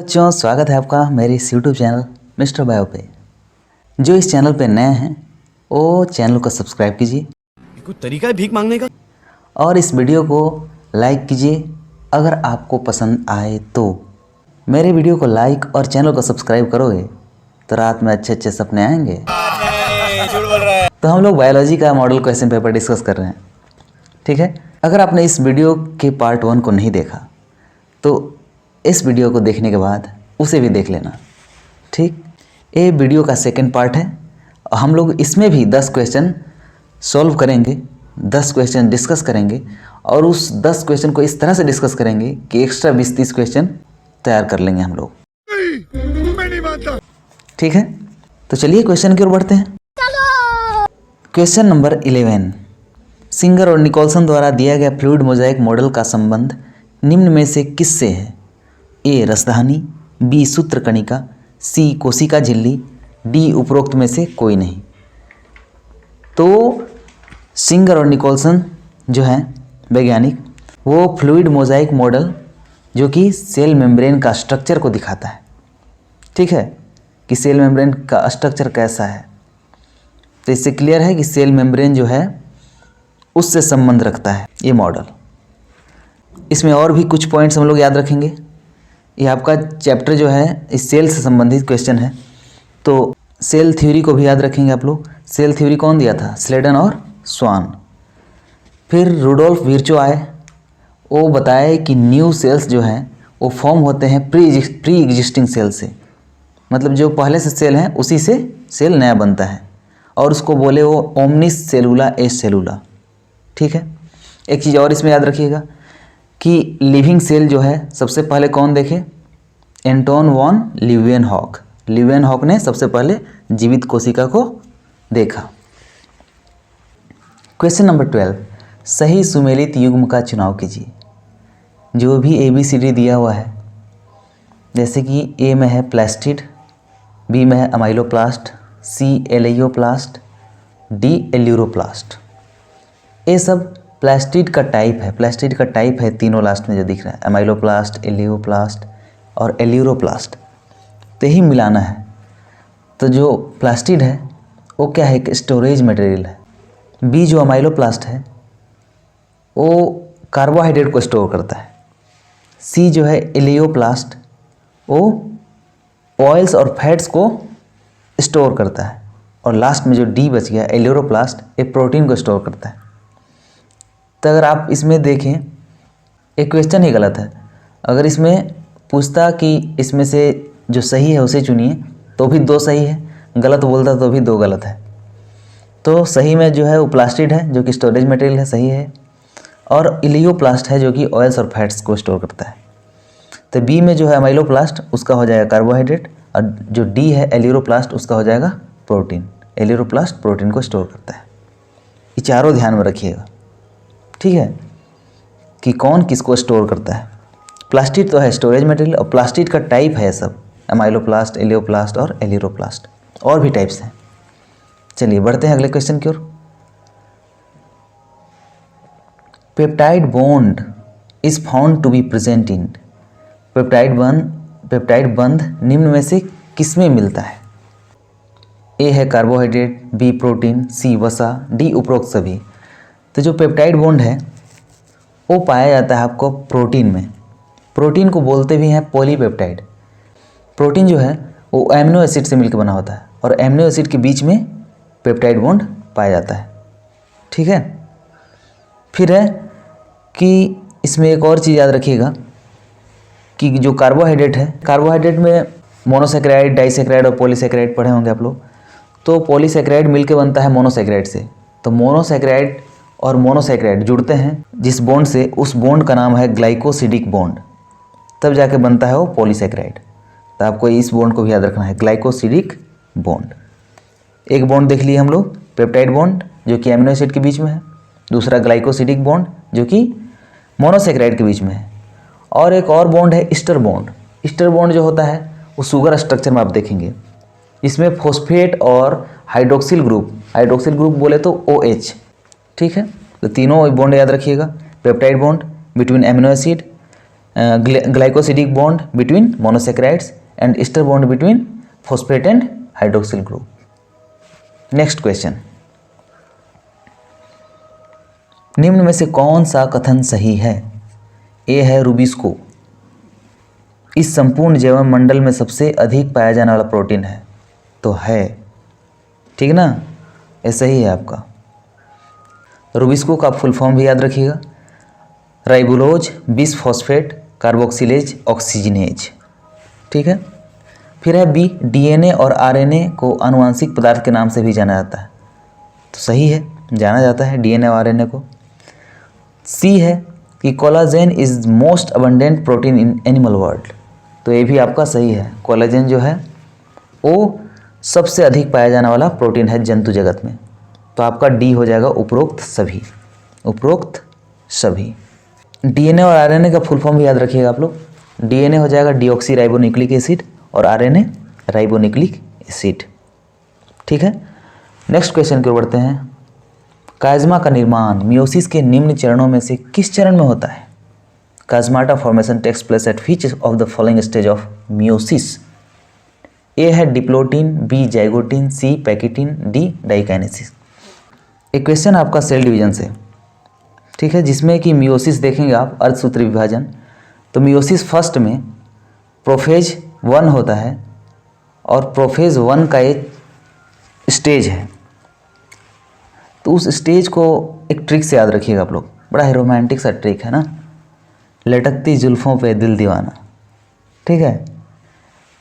बच्चों, स्वागत है आपका मेरे इस यूट्यूब चैनल मिस्टर बायो पे। जो इस चैनल पे नए हैं वो चैनल को सब्सक्राइब कीजिए। कोई तरीका है भीख मांगने का? और इस वीडियो को लाइक कीजिए अगर आपको पसंद आए तो। मेरे वीडियो को लाइक और चैनल को सब्सक्राइब करोगे तो रात में अच्छे अच्छे सपने आएंगे। झूठ बोल रहा है। तो हम लोग बायोलॉजी का मॉडल क्वेश्चन पेपर डिस्कस कर रहे हैं, ठीक है। अगर आपने इस वीडियो के पार्ट 1 को नहीं देखा तो इस वीडियो को देखने के बाद उसे भी देख लेना, ठीक। ये वीडियो का सेकंड पार्ट है। हम लोग इसमें भी 10 क्वेश्चन सॉल्व करेंगे, 10 क्वेश्चन डिस्कस करेंगे और उस 10 क्वेश्चन को इस तरह से डिस्कस करेंगे कि एक्स्ट्रा 20-30 क्वेश्चन तैयार कर लेंगे हम लोग। मैं नहीं मानता। ठीक है, तो चलिए क्वेश्चन की ओर बढ़ते हैं। क्वेश्चन नंबर 11, सिंगर और निकोलसन द्वारा दिया गया फ्लूइड मोजाइक मॉडल का संबंध निम्न में से किससे है? ए रसधानी, बी सूत्रकणिका, सी कोशिका झिल्ली, डी उपरोक्त में से कोई नहीं। तो सिंगर और निकोलसन जो हैं वैज्ञानिक, वो फ्लूइड मोजाइक मॉडल जो कि सेल मेम्ब्रेन का स्ट्रक्चर को दिखाता है, ठीक है, कि सेल मेम्ब्रेन का स्ट्रक्चर कैसा है। तो इससे क्लियर है कि सेल मेम्ब्रेन जो है उससे संबंध रखता है ये मॉडल। इसमें और भी कुछ पॉइंट्स हम लोग याद रखेंगे। ये आपका चैप्टर जो है इस सेल से संबंधित क्वेश्चन है, तो सेल थ्योरी को भी याद रखेंगे आप लोग। सेल थ्योरी कौन दिया था? स्लेडन और स्वान। फिर रुडोल्फ विर्चो आए, वो बताए कि न्यू सेल्स जो हैं वो फॉर्म होते हैं प्री एग्जिस्टिंग सेल से, मतलब जो पहले से सेल हैं उसी से सेल नया बनता है, और उसको बोले वो ओमनिस सेलुला एस सेलुला, ठीक है। एक चीज़ और इसमें याद रखिएगा कि लिविंग सेल जो है सबसे पहले कौन देखे? Anton von Leeuwenhoek. ल्यूवेनहॉक ने सबसे पहले जीवित कोशिका को देखा। क्वेश्चन नंबर 12, सही सुमेलित युग्म का चुनाव कीजिए। जो भी ABCD दिया हुआ है, जैसे कि ए में है प्लास्टिड, बी में है अमाइलोप्लास्ट, सी एलेयोप्लास्ट, डी एल्यूरोप्लास्ट। ये सब प्लास्टिड का टाइप है। प्लास्टिड का टाइप है तीनों लास्ट में जो दिख रहा है, अमाइलोप्लास्ट, एलियोप्लास्ट और एल्यूरोप्लास्ट। तो यही मिलाना है। तो जो प्लास्टिड है वो क्या है? एक स्टोरेज मटेरियल है। बी जो अमाइलोप्लास्ट है वो कार्बोहाइड्रेट को स्टोर करता है। सी जो है एलियोप्लास्ट, वो ऑयल्स और फैट्स को स्टोर करता है। और लास्ट में जो डी बच गया एल्यूरोप्लास्ट, ये प्रोटीन को स्टोर करता है। तो अगर आप इसमें देखें, एक क्वेश्चन ही गलत है। अगर इसमें पूछता कि इसमें से जो सही है उसे चुनिए तो भी 2 सही है, गलत बोलता तो भी 2 गलत है। तो सही में जो है वो प्लास्टिड है जो कि स्टोरेज मटेरियल है, सही है। और इलियोप्लास्ट है जो कि ऑयल्स और फैट्स को स्टोर करता है। तो बी में जो है अमाइलोप्लास्ट, उसका हो जाएगा कार्बोहाइड्रेट, और जो डी है एल्यूरोप्लास्ट, उसका हो जाएगा प्रोटीन। एल्यूरोप्लास्ट प्रोटीन को स्टोर करता है। ये चारों ध्यान में रखिएगा, ठीक है, कि कौन किसको स्टोर करता है। प्लास्टिड तो है स्टोरेज मटेरियल, और प्लास्टिड का टाइप है सब, अमाइलोप्लास्ट, एलियोप्लास्ट और एल्यूरोप्लास्ट। और भी टाइप्स हैं। चलिए बढ़ते हैं अगले क्वेश्चन की ओर। Peptide bond is found to be present in. Peptide बंध निम्न में से किसमें मिलता है? ए है कार्बोहाइड्रेट, बी प्रोटीन, सी वसा, डी उपरोक्त सभी। तो जो पेप्टाइड बॉन्ड है वो पाया जाता है आपको प्रोटीन में। प्रोटीन को बोलते भी हैं पॉलीपेप्टाइड। प्रोटीन जो है वो एमिनो एसिड से मिलकर बना होता है, और एमिनो एसिड के बीच में पेप्टाइड बॉन्ड पाया जाता है, ठीक है। फिर है कि इसमें एक और चीज़ याद रखिएगा कि जो कार्बोहाइड्रेट है, कार्बोहाइड्रेट में मोनोसेक्राइड, डाइसेक्राइड और पॉलीसेक्राइड पढ़े होंगे आप लोग। तो पॉलीसेक्राइड मिलकर बनता है मोनोसेक्राइड से। तो मोनोसेक्राइड और मोनोसेक्राइड जुड़ते हैं जिस बॉन्ड से, उस बॉन्ड का नाम है ग्लाइकोसिडिक बॉन्ड, तब जाके बनता है वो पॉलीसेक्राइड। तो आपको इस बॉन्ड को भी याद रखना है, ग्लाइकोसिडिक बॉन्ड। एक बॉन्ड देख लिए हम लोग, पेप्टाइड बॉन्ड जो कि एमिनो एसिड के बीच में है, दूसरा ग्लाइकोसिडिक बॉन्ड जो कि मोनोसेक्राइड के बीच में है, और एक और बॉन्ड है ईस्टर बॉन्ड। ईस्टर बॉन्ड जो होता है वो शुगर स्ट्रक्चर में आप देखेंगे, इसमें फॉस्फेट और हाइड्रोक्सिल ग्रुप बोले तो OH, ठीक है। तो तीनों बॉन्ड याद रखिएगा। Peptide bond between amino acid glycosidic bond between monosaccharides and ester bond between phosphate and hydroxyl group. Next question, निम्न में से कौन सा कथन सही है? ए है रूबिस्को इस संपूर्ण जैव मंडल में सबसे अधिक पाया जाने वाला प्रोटीन है, तो है, ठीक ना, ये सही है आपका। रूबिस्को का फुल फॉर्म भी याद रखिएगा, राइबोलोज बिसफॉस्फेट कार्बोक्सिलेज ऑक्सीजनेज, ठीक है। फिर है बी, डीएनए और आरएनए को आनुवांशिक पदार्थ के नाम से भी जाना जाता है, तो सही है, जाना जाता है डीएनए और आरएनए को। सी है कि collagen is most abundant protein in animal world, तो ये भी आपका सही है, कोलाजेन जो है वो सबसे अधिक पाया जाने वाला प्रोटीन है जंतु जगत में, तो आपका डी हो जाएगा उपरोक्त सभी, उपरोक्त सभी। डीएनए और आरएनए का फुल फॉर्म भी याद रखिएगा आप लोग, डीएनए हो जाएगा डीऑक्सी राइबोन्यूक्लिक एसिड और आरएनए राइबोन्यूक्लिक एसिड, ठीक है। नेक्स्ट क्वेश्चन की ओर बढ़ते हैं। काजमा का निर्माण मियोसिस के निम्न चरणों में से किस चरण में होता है? Chiasmata formation takes place at which of the following stage of meiosis? A है diplotene, B zygotene, C pachytene, D diakinesis. एक क्वेश्चन आपका सेल डिवीजन से, ठीक है, जिसमें कि मियोसिस देखेंगे आप, अर्धसूत्री विभाजन। तो मियोसिस फर्स्ट में प्रोफेज 1 होता है और प्रोफेज 1 का एक स्टेज है, तो उस स्टेज को एक ट्रिक से याद रखिएगा आप लोग, बड़ा ही रोमांटिक सा ट्रिक है ना, लटकती जुल्फ़ों पे दिल दीवाना, ठीक है।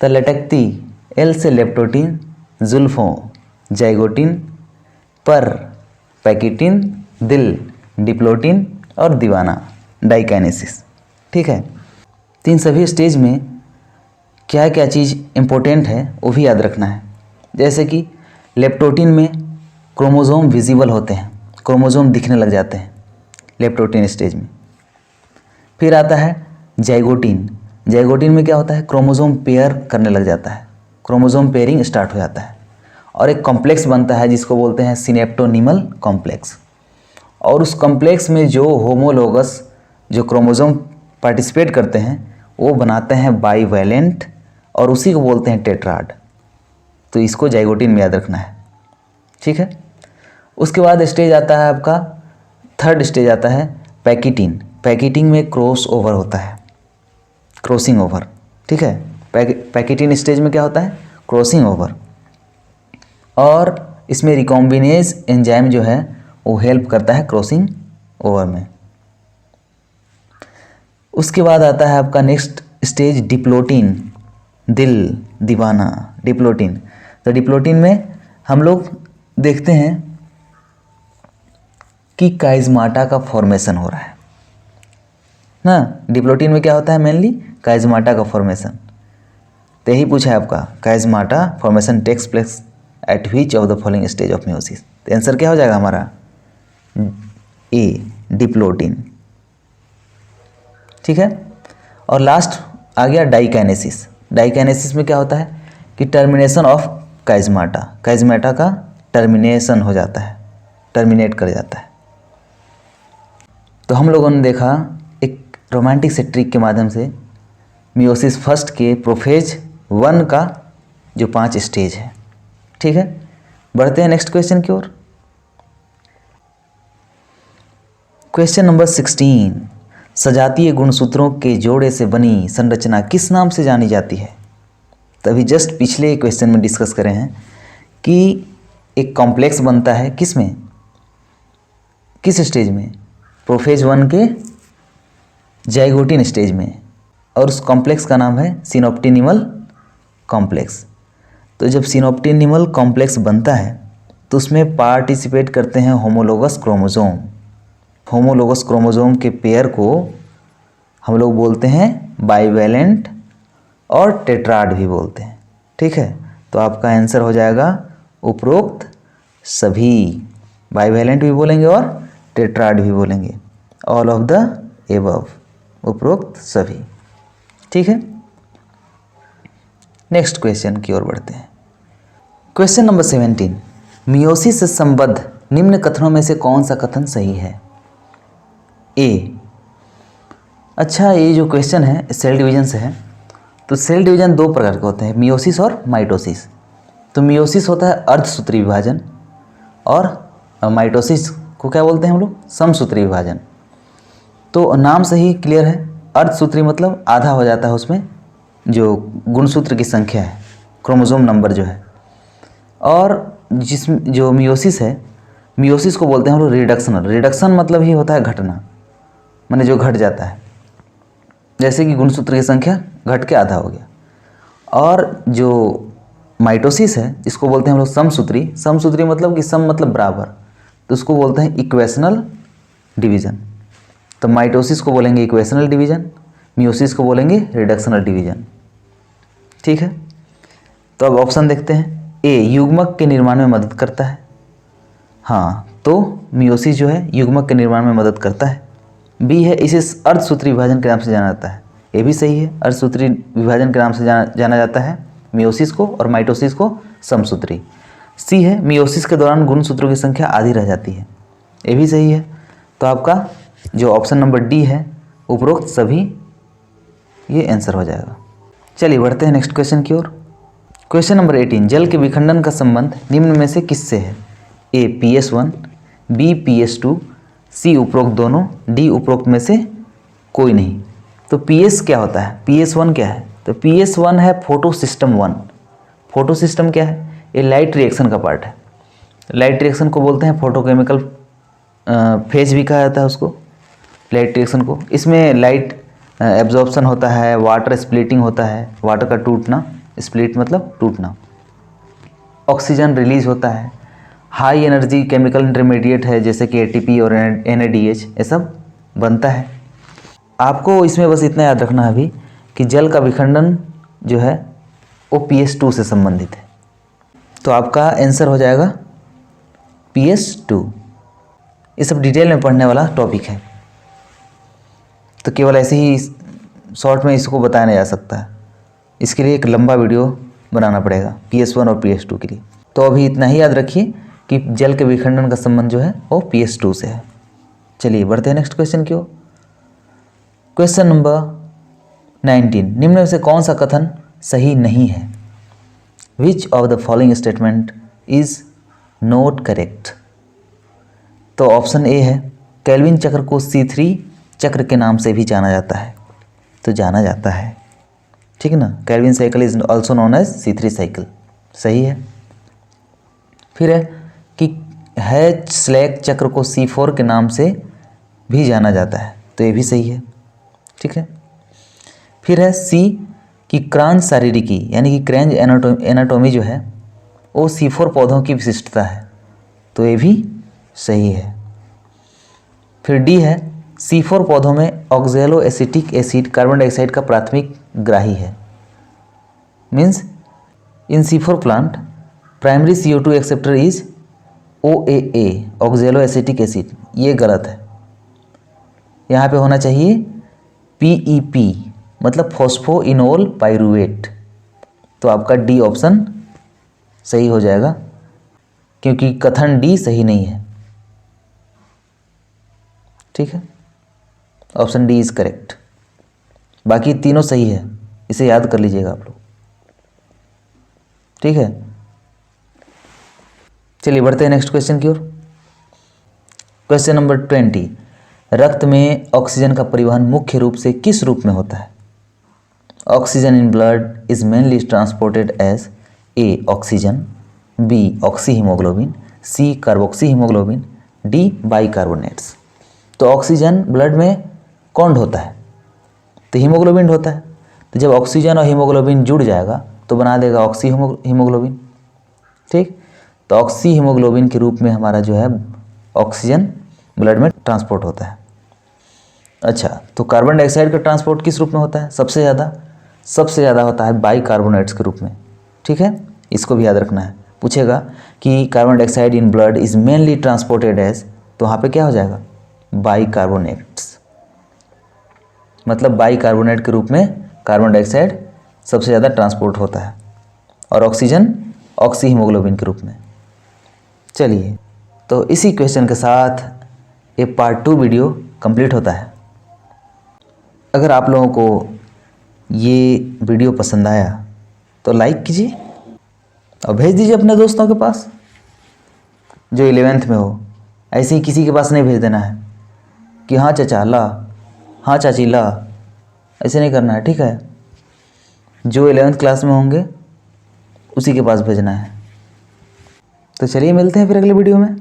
तो लटकती एल से लेप्टोटीन, जुल्फ़ों जाइगोटिन, पर पैकिटिन, दिल डिप्लोटिन और दीवाना डाइकाइनेसिस, ठीक है। तो इन सभी स्टेज में क्या क्या चीज़ इम्पोर्टेंट है वो भी याद रखना है। जैसे कि लेप्टोटीन में क्रोमोसोम विजिबल होते हैं, क्रोमोसोम दिखने लग जाते हैं लेप्टोटीन स्टेज में। फिर आता है जाइगोटीन, जाइगोटीन में क्या होता है, क्रोमोसोम पेयर करने लग जाता है, क्रोमोसोम पेयरिंग स्टार्ट हो जाता है और एक कॉम्प्लेक्स बनता है जिसको बोलते हैं सिनेप्टोनिमल कॉम्प्लेक्स, और उस कॉम्प्लेक्स में जो होमोलोगस जो क्रोमोसोम पार्टिसिपेट करते हैं वो बनाते हैं बाईवैलेंट और उसी को बोलते हैं टेट्राड, तो इसको जाइगोटीन में याद रखना है, ठीक है। उसके बाद स्टेज आता है आपका, थर्ड स्टेज आता है पैकिटिन, पैकिटिन में क्रॉस ओवर होता है, क्रॉसिंग ओवर, ठीक है। पैकिटिन स्टेज में क्या होता है, क्रॉसिंग ओवर, और इसमें रिकॉम्बिनेज एंजाइम जो है वो हेल्प करता है क्रॉसिंग ओवर में। उसके बाद आता है आपका नेक्स्ट स्टेज डिप्लोटिन, दिल दीवाना डिप्लोटिन। तो डिप्लोटिन में हम लोग देखते हैं कि काइज़माटा का फॉर्मेशन हो रहा है ना, डिप्लोटिन में क्या होता है मेनली, काइज़माटा का फॉर्मेशन। तो यही पूछा है आपका, chiasmata formation takes place at which of the following stage of meiosis. तो आंसर क्या हो जाएगा हमारा, ए डिप्लोटिन, ठीक है। और लास्ट आ गया डाइकाइनेसिस, डाइकाइनेसिस में क्या होता है कि टर्मिनेशन ऑफ काइज़माटा, काइज़माटा का टर्मिनेशन हो जाता है, टर्मिनेट कर जाता है। तो हम लोगों ने देखा एक रोमांटिक से ट्रिक के माध्यम से मियोसिस फर्स्ट के प्रोफेज 1 का जो 5 स्टेज है, ठीक है। बढ़ते हैं नेक्स्ट क्वेश्चन की ओर। क्वेश्चन नंबर 16, सजातीय गुणसूत्रों के जोड़े से बनी संरचना किस नाम से जानी जाती है? तभी जस्ट पिछले क्वेश्चन में डिस्कस करें हैं कि एक कॉम्प्लेक्स बनता है किस में, किस स्टेज में, प्रोफेज 1 के जाइगोटिन स्टेज में, और उस कॉम्प्लेक्स का नाम है सिनोप्टिनिमल कॉम्प्लेक्स। तो जब सिनोप्टिनिमल कॉम्प्लेक्स बनता है तो उसमें पार्टिसिपेट करते हैं होमोलोगस क्रोमोसोम, होमोलोगस क्रोमोसोम के पेयर को हम लोग बोलते हैं बाईवैलेंट और टेट्राड भी बोलते हैं, ठीक है। तो आपका आंसर हो जाएगा उपरोक्त सभी, बाईवैलेंट भी बोलेंगे और टेट्राड भी बोलेंगे, ऑल ऑफ द एबव, उपरोक्त सभी, ठीक है। नेक्स्ट क्वेश्चन की ओर बढ़ते हैं। क्वेश्चन नंबर 17, मियोसिस से संबद्ध निम्न कथनों में से कौन सा कथन सही है? ए, अच्छा, ये जो क्वेश्चन है सेल डिवीजन से है। तो सेल डिवीजन दो प्रकार के होते हैं, मियोसिस और माइटोसिस। तो मियोसिस होता है अर्धसूत्री विभाजन और माइटोसिस को क्या बोलते हैं हम लोग, समसूत्री विभाजन। तो नाम से ही क्लियर है, अर्धसूत्री मतलब आधा हो जाता है उसमें जो गुणसूत्र की संख्या है, क्रोमोसोम नंबर जो है। और जो मियोसिस है, मियोसिस को बोलते हैं हम लोग रिडक्शनल। रिडक्शन मतलब ही होता है घटना, माने जो घट जाता है, जैसे कि गुणसूत्र की संख्या घट के आधा हो गया। और जो माइटोसिस है इसको बोलते हैं हम लोग समसूत्री। समसूत्री मतलब कि सम मतलब बराबर, तो उसको बोलते हैं इक्वेशनल डिवीजन। तो माइटोसिस को बोलेंगे इक्वेशनल डिवीजन, मियोसिस को बोलेंगे रिडक्शनल डिवीजन। ठीक है, तो अब ऑप्शन देखते हैं। ए, युग्मक के निर्माण में मदद करता है। हाँ, तो मियोसिस जो है युग्मक के निर्माण में मदद करता है। बी है, इसे अर्धसूत्री विभाजन के नाम से जाना जाता है। ये भी सही है, अर्धसूत्री विभाजन के नाम से जाना जाता है मियोसिस को, और माइटोसिस को समसूत्री। सी है, मियोसिस के दौरान गुणसूत्रों की संख्या आधी रह जाती है। ये भी सही है। तो आपका जो ऑप्शन नंबर डी है, उपरोक्त सभी, ये आंसर हो जाएगा। चलिए बढ़ते हैं नेक्स्ट क्वेश्चन की ओर। क्वेश्चन नंबर 18, जल के विखंडन का संबंध निम्न में से किससे है? ए, PS1, बी, PS2, सी उपरोक्त दोनों, डी उपरोक्त में से कोई नहीं। तो PS क्या होता है, PS1 क्या है? तो PS1 है फोटो सिस्टम 1। फोटो सिस्टम क्या है? ये लाइट रिएक्शन का पार्ट है। लाइट रिएक्शन को बोलते हैं फोटोकेमिकल फेज भी कहा जाता है उसको, लाइट रिएक्शन को। इसमें लाइट एब्जॉर्प्शन होता है, वाटर स्प्लिटिंग होता है, वाटर का टूटना, स्प्लिट मतलब टूटना, ऑक्सीजन रिलीज होता है, हाई एनर्जी केमिकल इंटरमीडिएट है जैसे कि ATP और NADH, ये सब बनता है। आपको इसमें बस इतना याद रखना है अभी कि जल का विखंडन जो है वो PS2 से संबंधित है। तो आपका आंसर हो जाएगा PS2। ये सब डिटेल में पढ़ने वाला टॉपिक है, तो केवल ऐसे ही शॉर्ट में इसको बताया नहीं जा सकता है। इसके लिए एक लंबा वीडियो बनाना पड़ेगा PS1 और PS2 के लिए। तो अभी इतना ही याद रखिए कि जल के विखंडन का संबंध जो है वो PS2 से है। चलिए बढ़ते हैं नेक्स्ट क्वेश्चन की ओर। क्वेश्चन नंबर 19, निम्न में से कौन सा कथन सही नहीं है? Which of the following statement is not correct? तो ऑप्शन ए है, केल्विन चक्र को C3 चक्र के नाम से भी जाना जाता है। तो जाना जाता है, ठीक है ना, Kelvin cycle is also known as C3 cycle, सही है। फिर है कि हैच-स्लैक चक्र को C4 के नाम से भी जाना जाता है, तो ये भी सही है, ठीक है। फिर है सी कि क्रांज शारीरिकी यानी कि क्रेंज एनाटोमी जो है वो C4 पौधों की विशिष्टता है, तो ये भी सही है। फिर डी है, C4 पौधों में ऑक्जेलो एसिटिक एसिड कार्बन डाइऑक्साइड का प्राथमिक ग्राही है। Means in C4 plant primary CO2 acceptor is OAA, ऑक्जेलो acetic acid. ये गलत है, यहाँ पे होना चाहिए PEP मतलब फॉस्फोइनोल पाइरुवेट। तो आपका डी ऑप्शन सही हो जाएगा, क्योंकि कथन डी सही नहीं है, ठीक है। ऑप्शन डी इज करेक्ट, बाकी तीनों सही है, इसे याद कर लीजिएगा आप लोग, ठीक है। चलिए बढ़ते हैं नेक्स्ट क्वेश्चन की ओर। क्वेश्चन नंबर 20, रक्त में ऑक्सीजन का परिवहन मुख्य रूप से किस रूप में होता है? Oxygen in blood is mainly transported as A oxygen, B oxy haemoglobin, C carboxy haemoglobin, D bicarbonates. तो ऑक्सीजन ब्लड में कौन होता है? तो हीमोग्लोबिन होता है। तो जब ऑक्सीजन और हीमोग्लोबिन जुड़ जाएगा तो बना देगा ऑक्सी हीमोग्लोबिन, ठीक। तो ऑक्सी हीमोग्लोबिन के रूप में हमारा जो है ऑक्सीजन ब्लड में ट्रांसपोर्ट होता है। अच्छा, तो कार्बन डाइऑक्साइड का ट्रांसपोर्ट किस रूप में होता है? सबसे ज़्यादा होता है बाइकार्बोनेट्स के रूप में, ठीक है। इसको भी याद रखना है, पूछेगा कि carbon dioxide in blood is mainly transported as, तो वहाँ पे क्या हो जाएगा? बाइकार्बोनेट्स, मतलब बाइकार्बोनेट के रूप में कार्बन डाइऑक्साइड सबसे ज़्यादा ट्रांसपोर्ट होता है, और ऑक्सीजन ऑक्सी हीमोग्लोबिन के रूप में। चलिए, तो इसी क्वेश्चन के साथ ये पार्ट 2 वीडियो कंप्लीट होता है। अगर आप लोगों को ये वीडियो पसंद आया तो लाइक कीजिए और भेज दीजिए अपने दोस्तों के पास जो 11th में हो। ऐसे ही किसी के पास नहीं भेज देना है कि हाँ चाचा ला, हाँ चाची ला, ऐसे नहीं करना है, ठीक है। जो 11th क्लास में होंगे उसी के पास भेजना है। तो चलिए मिलते हैं फिर अगले वीडियो में।